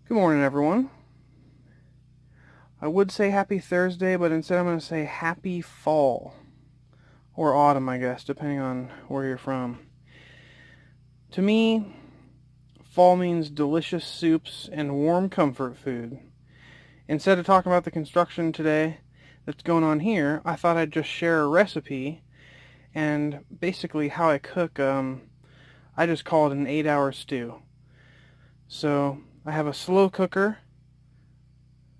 Good morning, everyone. I would say happy Thursday, but instead I'm going to say happy fall. Or autumn, I guess, depending on where you're from. To me, fall means delicious soups and warm comfort food. Instead of talking about the construction today that's going on here, I thought I'd just share a recipe and basically how I cook. I just call it an 8-hour stew. So I have a slow cooker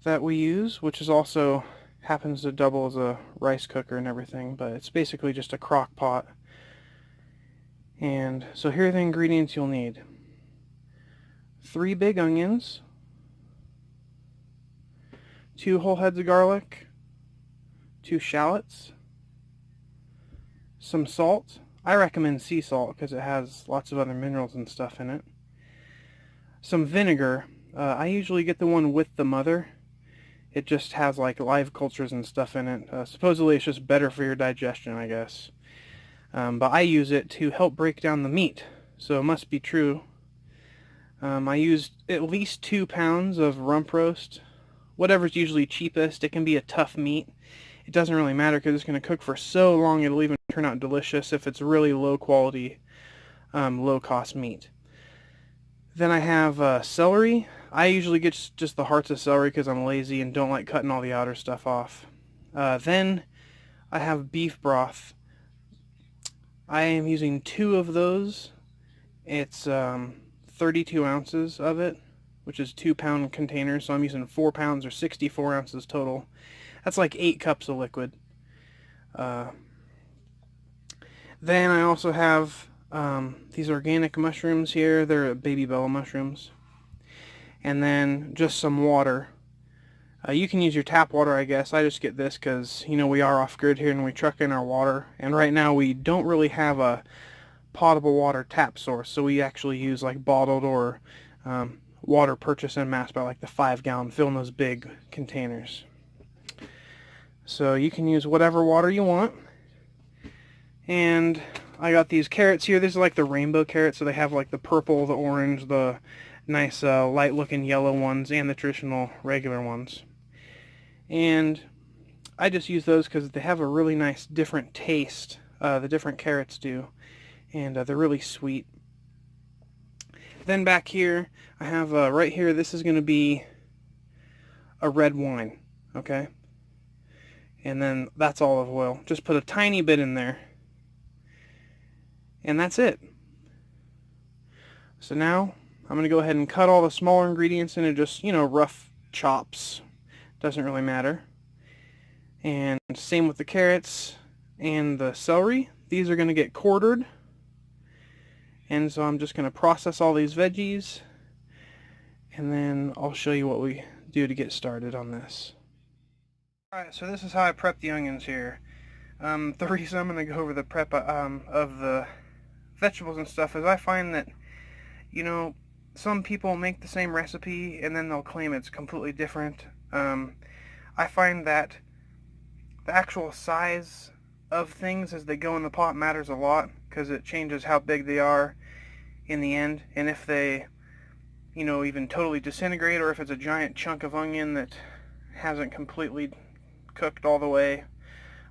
that we use, which is also happens to double as a rice cooker and everything, but it's basically just a crock pot. And so here are the ingredients you'll need. 3 big onions, 2 whole heads of garlic, 2 shallots, some salt. I recommend sea salt because it has lots of other minerals and stuff in it. Some vinegar. I usually get the one with the mother. It just has like live cultures and stuff in it. Supposedly it's just better for your digestion, I guess. But I use it to help break down the meat, so it must be true. I used at least 2 pounds of rump roast. Whatever's usually cheapest. It can be a tough meat. It doesn't really matter because it's going to cook for so long it'll even turn out delicious if it's really low quality, low cost meat. Then I have celery. I usually get just the hearts of celery because I'm lazy and don't like cutting all the outer stuff off. Then I have beef broth. I am using 2 of those. It's 32 ounces of it, which is 2-pound containers, so I'm using 4 pounds or 64 ounces total. That's like 8 cups of liquid. Then I also have these organic mushrooms here. They're baby bella mushrooms. And then just some water. You can use your tap water, I guess. I just get this because, we are off-grid here and we truck in our water. And right now we don't really have a potable water tap source, so we actually use like bottled or water purchased en masse by like the 5-gallon, fill in those big containers. So you can use whatever water you want. And I got these carrots here. These are like the rainbow carrots, so they have like the purple, the orange, the nice light looking yellow ones, and the traditional regular ones. And I just use those because they have a really nice different taste, the different carrots do, and they're really sweet. Then back here I have right here, this is going to be a red wine, okay? And then that's olive oil. Just put a tiny bit in there. And that's it. So now I'm going to go ahead and cut all the smaller ingredients into just, rough chops. Doesn't really matter. And same with the carrots and the celery. These are going to get quartered. And so I'm just going to process all these veggies. And then I'll show you what we do to get started on this. Alright, so this is how I prep the onions here. The reason I'm going to go over the prep of the vegetables and stuff is I find that, some people make the same recipe and then they'll claim it's completely different. I find that the actual size of things as they go in the pot matters a lot because it changes how big they are in the end, and if they, even totally disintegrate, or if it's a giant chunk of onion that hasn't completely cooked all the way,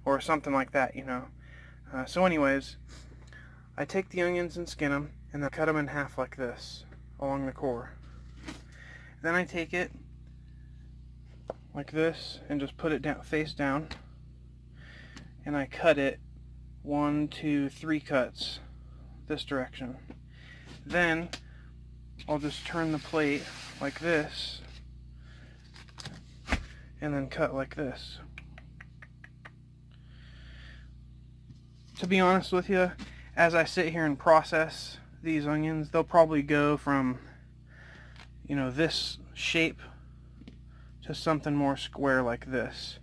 or something like that, So anyways, I take the onions and skin them, and then cut them in half like this, along the core. Then I take it like this, and just put it down, face down, and I cut it 1, 2, 3 cuts this direction. Then I'll just turn the plate like this, and then cut like this. To be honest with you, as I sit here and process these onions, they'll probably go from, this shape to something more square like this.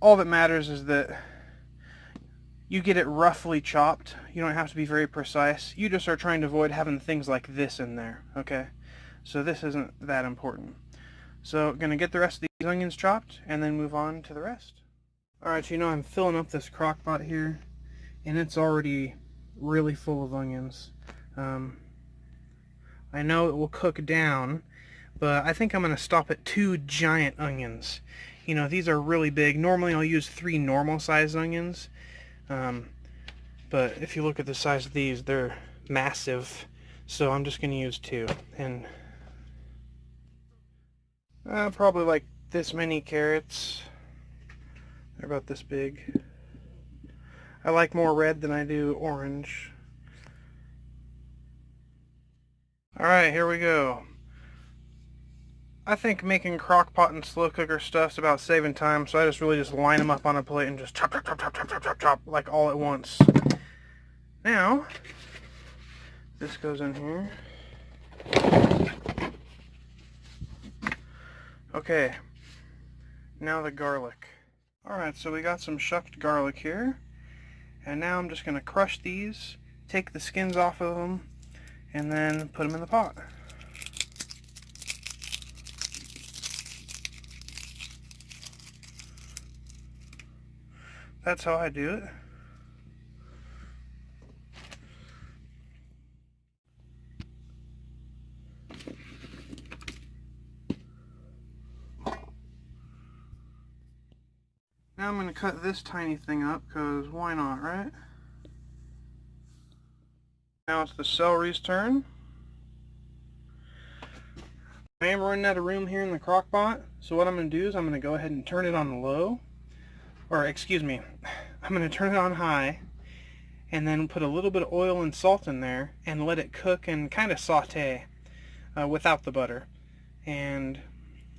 All that matters is that you get it roughly chopped. You don't have to be very precise. You just are trying to avoid having things like this in there, okay? So this isn't that important. So I'm going to get the rest of these onions chopped and then move on to the rest. Alright, so I'm filling up this crock pot here, and it's already really full of onions. I know it will cook down, but I think I'm going to stop at 2 giant onions. You know, these are really big. Normally I'll use 3 normal sized onions, but if you look at the size of these, they're massive, so I'm just going to use 2. And probably like this many carrots. They're about this big. I like more red than I do orange. Alright, here we go. I think making crock pot and slow cooker stuff's about saving time, so I just really line them up on a plate and just chop, chop, chop, chop, chop, chop, chop, chop, like all at once. Now, this goes in here. Okay, now the garlic. Alright, so we got some shucked garlic here, and now I'm just going to crush these, take the skins off of them, and then put them in the pot. That's how I do it. Now I'm going to cut this tiny thing up, because why not, right? Now it's the celery's turn. I am running out of room here in the crock pot, so what I'm going to do is I'm going to go ahead and turn it on low. Or, excuse me, I'm going to turn it on high, and then put a little bit of oil and salt in there, and let it cook and kind of saute without the butter. And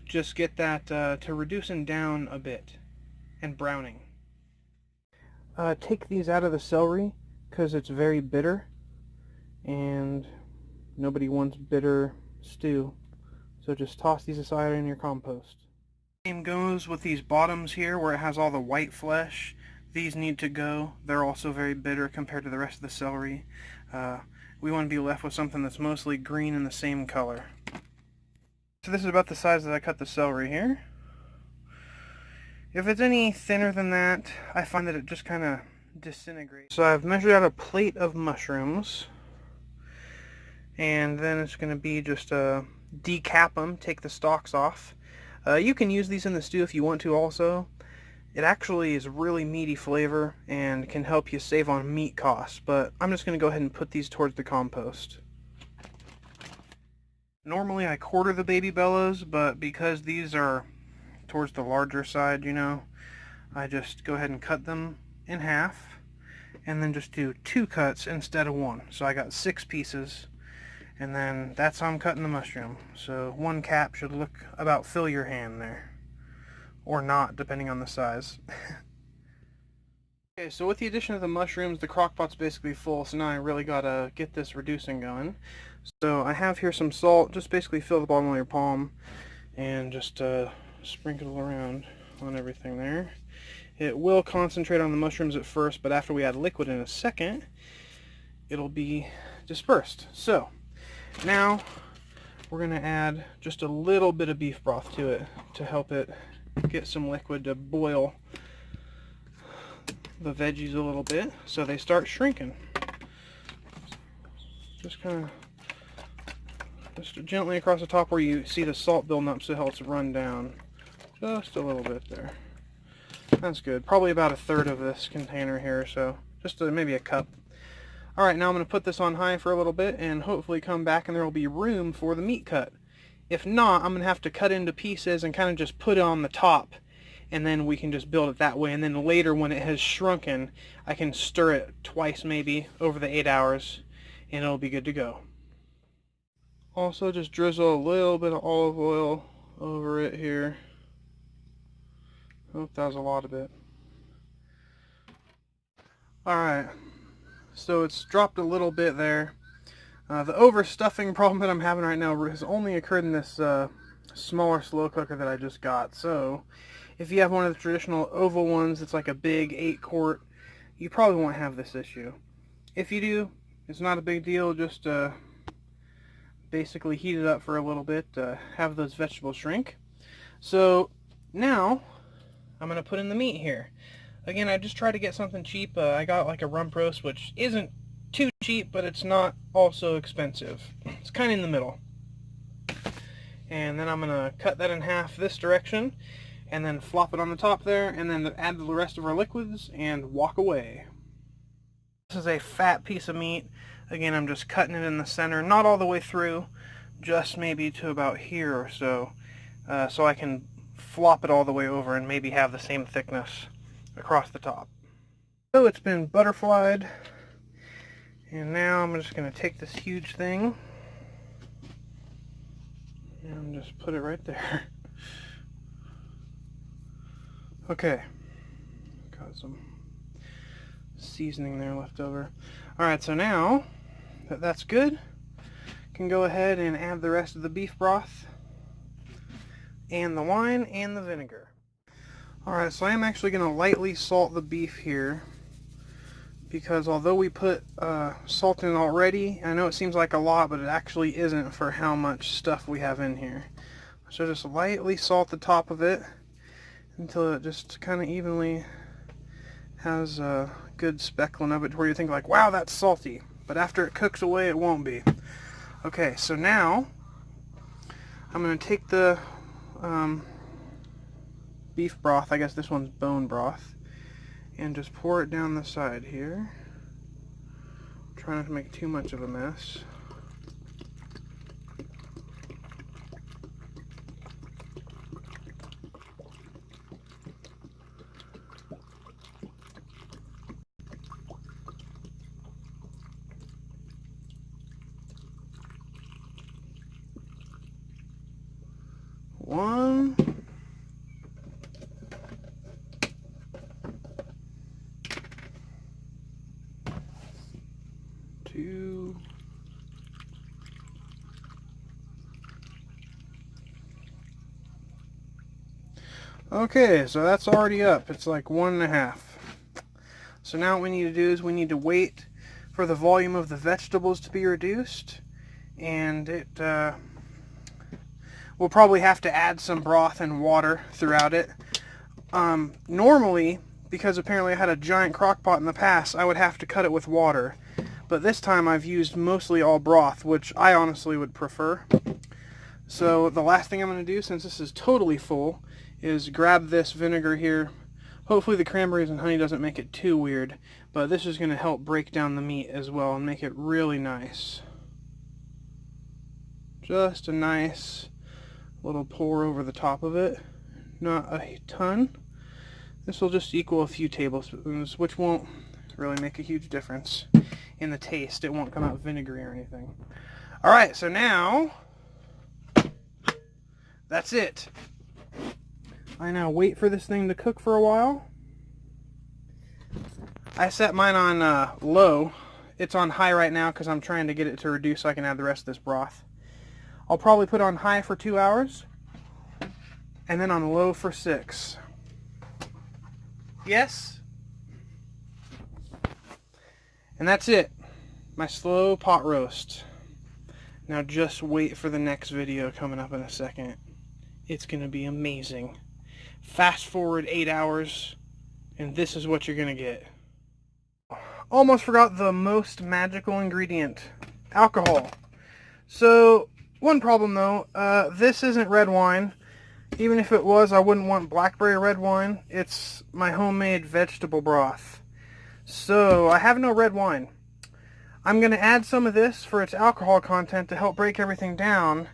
just get that to reducing down a bit. And browning. Take these out of the celery because it's very bitter, and nobody wants bitter stew, so just toss these aside in your compost. Same goes with these bottoms here where it has all the white flesh. These need to go. They're also very bitter compared to the rest of the celery. We want to be left with something that's mostly green and the same color. So this is about the size that I cut the celery here. If it's any thinner than that, I find that it just kind of disintegrates. So I've measured out a plate of mushrooms, and then it's going to be just decap them, take the stalks off. You can use these in the stew if you want to also. It actually is really meaty flavor and can help you save on meat costs, but I'm just going to go ahead and put these towards the compost. Normally I quarter the baby bellows, but because these are towards the larger side, you know, I just go ahead and cut them in half and then just do 2 cuts instead of 1. So I got 6 pieces, and then that's how I'm cutting the mushroom. So 1 cap should look about fill your hand there, or not, depending on the size. Okay, so with the addition of the mushrooms, the crock pot's basically full, so now I really gotta get this reducing going. So I have here some salt. Just basically fill the bottom of your palm and just sprinkle around on everything there. It will concentrate on the mushrooms at first, but after we add liquid in a second, it'll be dispersed. So now we're going to add just a little bit of beef broth to it to help it get some liquid to boil the veggies a little bit so they start shrinking. Just kind of just gently across the top where you see the salt building up, so it helps run down. Just a little bit there. That's good. Probably about 1/3 of this container here, so just maybe a cup. Alright, now I'm going to put this on high for a little bit and hopefully come back and there will be room for the meat cut. If not, I'm going to have to cut into pieces and kind of just put it on the top, and then we can just build it that way. And then later when it has shrunken, I can stir it twice maybe over the 8 hours and it'll be good to go. Also just drizzle a little bit of olive oil over it here. Oh, that was a lot of it. Alright, so it's dropped a little bit there. The overstuffing problem that I'm having right now has only occurred in this smaller slow cooker that I just got. So if you have one of the traditional oval ones, it's like a big 8-quart, you probably won't have this issue. If you do, it's not a big deal. Just basically heat it up for a little bit, have those vegetables shrink. So now I'm going to put in the meat here. Again, I just tried to get something cheap. I got like a rump roast, which isn't too cheap, but it's not also expensive. It's kind of in the middle. And then I'm going to cut that in half this direction, and then flop it on the top there, and then add the rest of our liquids, and walk away. This is a fat piece of meat. Again, I'm just cutting it in the center, not all the way through, just maybe to about here or so, so I can flop it all the way over and maybe have the same thickness across the top. So it's been butterflied, and now I'm just going to take this huge thing and just put it right there. Okay, got some seasoning there left over. Alright, so now that that's good, can go ahead and add the rest of the beef broth and the wine and the vinegar. Alright, so I am actually going to lightly salt the beef here, because although we put salt in already, I know it seems like a lot, but it actually isn't for how much stuff we have in here. So just lightly salt the top of it until it just kind of evenly has a good speckling of it, where you think like, wow, that's salty. But after it cooks away, it won't be. Okay, so now I'm going to take the beef broth, I guess this one's bone broth, and just pour it down the side here. Try not to make too much of a mess. One. Two. Okay, so that's already up. It's like 1.5. So now what we need to do is we need to wait for the volume of the vegetables to be reduced, and we'll probably have to add some broth and water throughout it. Normally, because apparently I had a giant crock pot in the past, I would have to cut it with water. But this time I've used mostly all broth, which I honestly would prefer. So the last thing I'm going to do, since this is totally full, is grab this vinegar here. Hopefully the cranberries and honey doesn't make it too weird, but this is going to help break down the meat as well and make it really nice. Just a nice little pour over the top of it. Not a ton. This will just equal a few tablespoons, which won't really make a huge difference in the taste. It won't come out vinegary or anything. Alright, so now that's it. I now wait for this thing to cook for a while. I set mine on low. It's on high right now because I'm trying to get it to reduce so I can add the rest of this broth. I'll probably put it on high for 2 hours and then on low for 6. Yes? And that's it. My slow pot roast. Now just wait for the next video coming up in a second. It's going to be amazing. Fast forward 8 hours, and this is what you're going to get. Almost forgot the most magical ingredient. Alcohol. So, one problem though, this isn't red wine. Even if it was, I wouldn't want blackberry red wine. It's my homemade vegetable broth. So, I have no red wine. I'm going to add some of this for its alcohol content to help break everything down,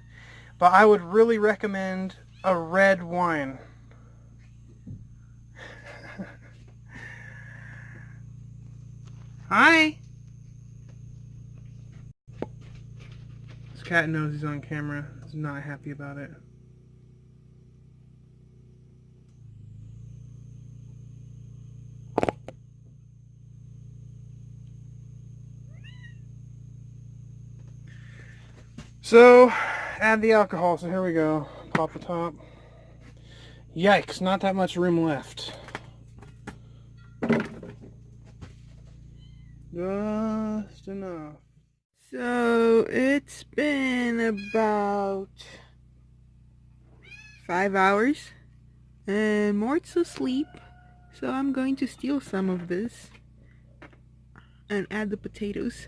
but I would really recommend a red wine. Hi! This cat knows he's on camera. He's not happy about it. So, add the alcohol. So here we go. Pop the top. Yikes, not that much room left. Just enough. So it's been about 5 hours and Mort's asleep, so I'm going to steal some of this and add the potatoes.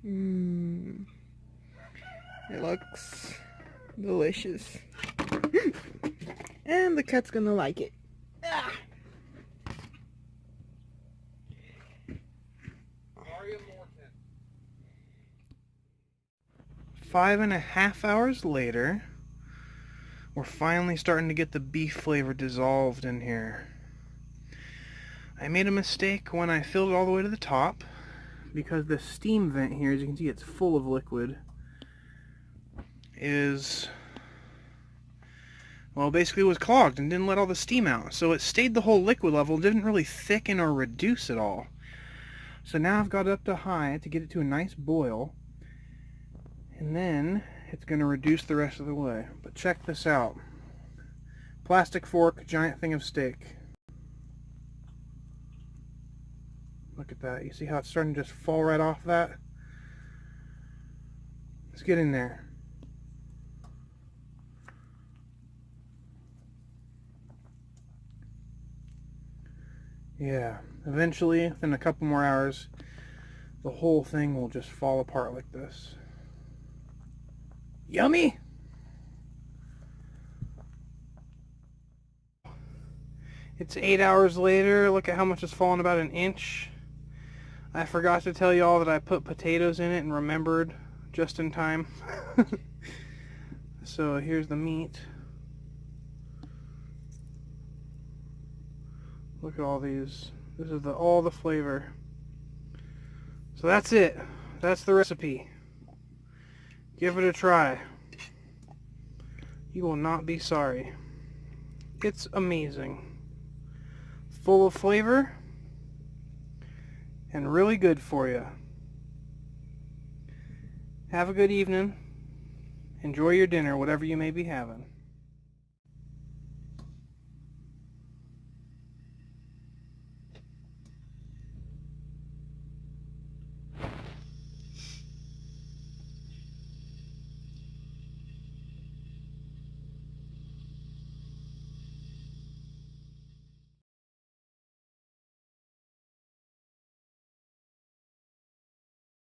Mmm. It looks delicious. And the cat's gonna like it. Ah. 5.5 hours later, we're finally starting to get the beef flavor dissolved in here. I made a mistake when I filled it all the way to the top, because the steam vent here, as you can see, it's full of liquid, well, basically was clogged and didn't let all the steam out. So it stayed the whole liquid level, didn't really thicken or reduce at all. So now I've got it up to high to get it to a nice boil, and then it's going to reduce the rest of the way. But check this out. Plastic fork, giant thing of steak. Look at that. You see how it's starting to just fall right off that? Let's get in there. Yeah, eventually, within a couple more hours, the whole thing will just fall apart like this. Yummy! It's 8 hours later. Look at how much has fallen, about an inch. I forgot to tell you all that I put potatoes in it and remembered just in time. So here's the meat. Look at all these. This is all the flavor. So that's it. That's the recipe. Give it a try. You will not be sorry. It's amazing. Full of flavor and really good for you. Have a good evening. Enjoy your dinner, whatever you may be having.